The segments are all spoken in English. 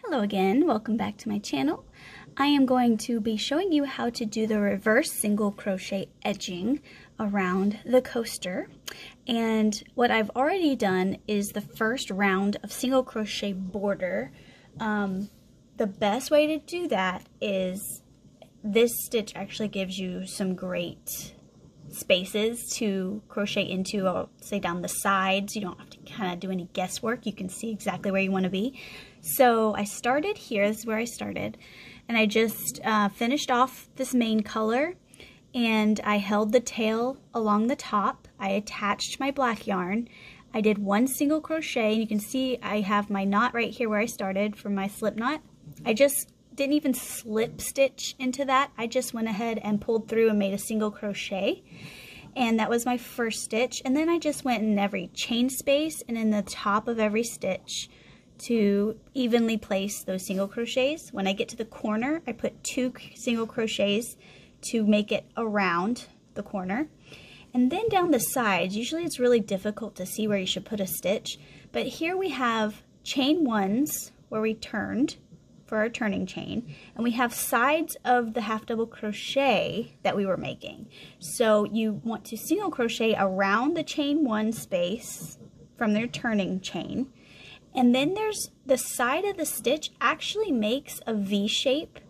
Hello again, welcome back to my channel. I am going to be showing you how to do the reverse single crochet edging around the coaster. And what I've already done is the first round of single crochet border. The best way to do that is this stitch actually gives you some great spaces to crochet into, I'll say down the sides. You don't have to kind of do any guesswork. You can see exactly where you want to be. So I started here, this is where I started, and I just finished off this main color, and I held the tail along the top. I attached my black yarn. I did one single crochet, and you can see I have my knot right here where I started from my slip knot. I just didn't even slip stitch into that. I just went ahead and pulled through and made a single crochet, and that was my first stitch. And then I just went in every chain space and in the top of every stitch to evenly place those single crochets. When I get to the corner, I put 2 single crochets to make it around the corner. And then down the sides, usually it's really difficult to see where you should put a stitch, but here we have chain 1s where we turned for our turning chain, and we have sides of the half double crochet that we were making. So you want to single crochet around the chain 1 space from their turning chain, and then there's the side of the stitch actually makes a V shape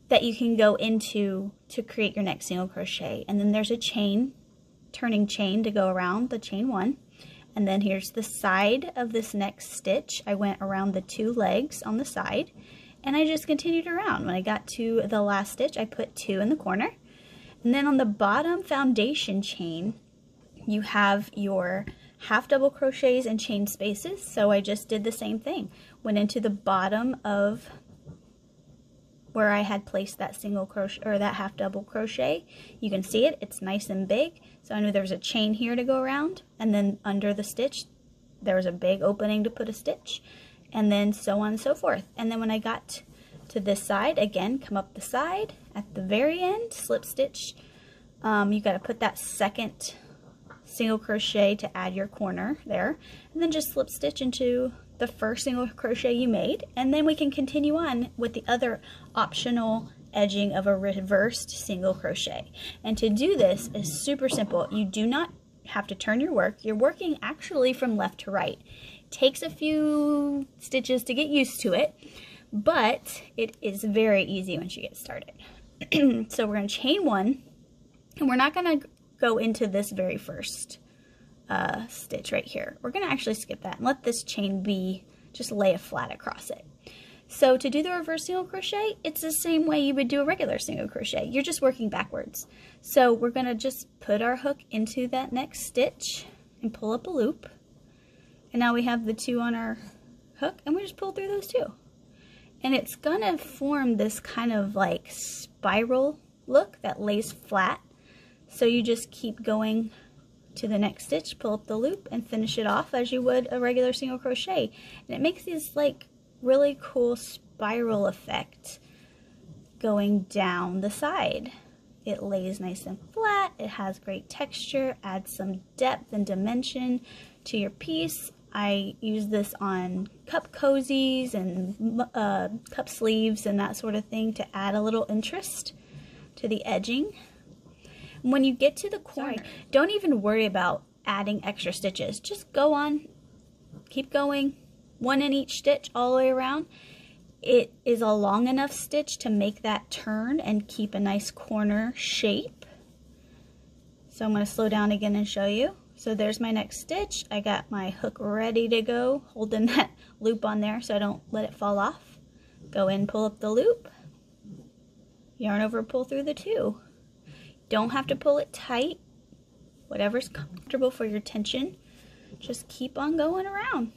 that you can go into to create your next single crochet. And then there's a chain, turning chain to go around the chain 1. And then here's the side of this next stitch. I went around the 2 legs on the side, and I just continued around. When I got to the last stitch, I put 2 in the corner. And then on the bottom foundation chain, you have your half double crochets and chain spaces. So I just did the same thing. Went into the bottom of where I had placed that single crochet or that half double crochet. You can see it, it's nice and big. So I knew there was a chain here to go around, and then under the stitch there was a big opening to put a stitch, and then so on and so forth. And then when I got to this side, again, come up the side at the very end, slip stitch. You got to put that second single crochet to add your corner there, and then just slip stitch into the first single crochet you made, and then we can continue on with the other optional edging of a reversed single crochet. And to do this is super simple. You do not have to turn your work. You're working actually from left to right. It takes a few stitches to get used to it, but it is very easy once you get started. So we're going to chain 1, and we're not going to go into this very first stitch right here. We're going to actually skip that and let this chain be, just lay a flat across it. So to do the reverse single crochet, it's the same way you would do a regular single crochet. You're just working backwards. So we're going to just put our hook into that next stitch and pull up a loop. And now we have the 2 on our hook, and we just pull through those 2. And it's going to form this kind of like spiral look that lays flat. So you just keep going to the next stitch, pull up the loop, and finish it off as you would a regular single crochet. And it makes these like really cool spiral effect going down the side. It lays nice and flat, it has great texture, adds some depth and dimension to your piece. I use this on cup cozies and cup sleeves and that sort of thing to add a little interest to the edging. When you get to the corner, don't even worry about adding extra stitches. Just go on, keep going, 1 in each stitch all the way around. It is a long enough stitch to make that turn and keep a nice corner shape. So I'm going to slow down again and show you. So there's my next stitch. I got my hook ready to go, holding that loop on there so I don't let it fall off. Go in, pull up the loop, yarn over, pull through the 2. Don't have to pull it tight, whatever's comfortable for your tension. Just keep on going around.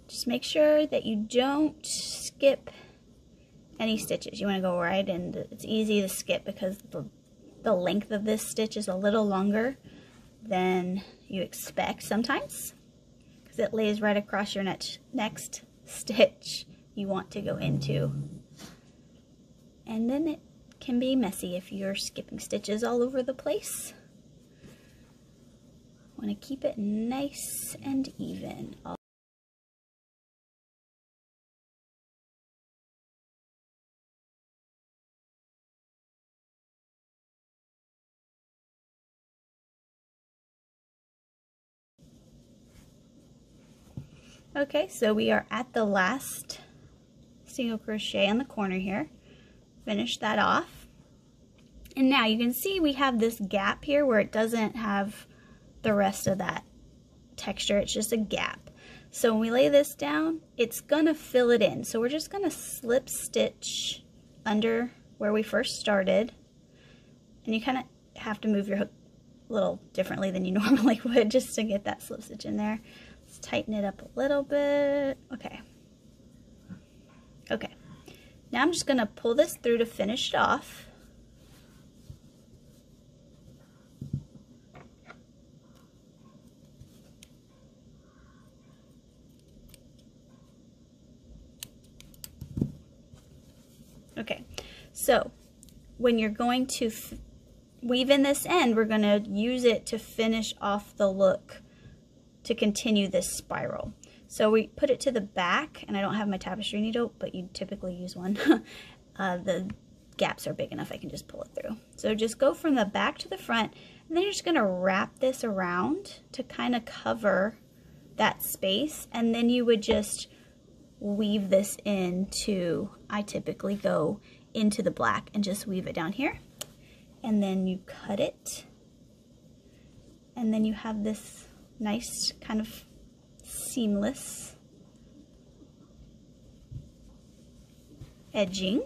Just make sure that you don't skip any stitches. You want to go right in. It's easy to skip because the length of this stitch is a little longer than you expect sometimes, because it lays right across your next stitch you want to go into. And then it can be messy if you're skipping stitches all over the place. Want to keep it nice and even. Okay, so we are at the last single crochet on the corner here. Finish that off. And now you can see we have this gap here where it doesn't have the rest of that texture. It's just a gap. So when we lay this down, it's gonna fill it in. So we're just gonna slip stitch under where we first started. And you kind of have to move your hook a little differently than you normally would just to get that slip stitch in there. Let's tighten it up a little bit. Okay. Okay. Now I'm just gonna pull this through to finish it off. Okay, so when you're going to weave in this end, we're going to use it to finish off the look to continue this spiral. So we put it to the back, and I don't have my tapestry needle, but you typically use one. The gaps are big enough I can just pull it through. So just go from the back to the front, and then you're just going to wrap this around to kind of cover that space, and then you would just weave this into, I typically go into the black and just weave it down here, and then you cut it, and then you have this nice kind of seamless edging.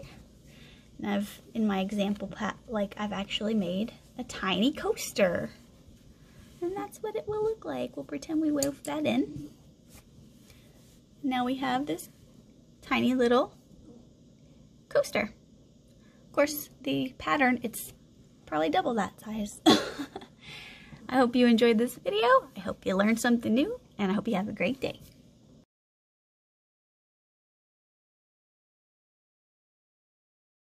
And I've, in my example, I've actually made a tiny coaster, and that's what it will look like. We'll pretend we wove that in. Now we have this tiny little coaster. Of course, the pattern, it's probably double that size. I hope you enjoyed this video. I hope you learned something new, and I hope you have a great day.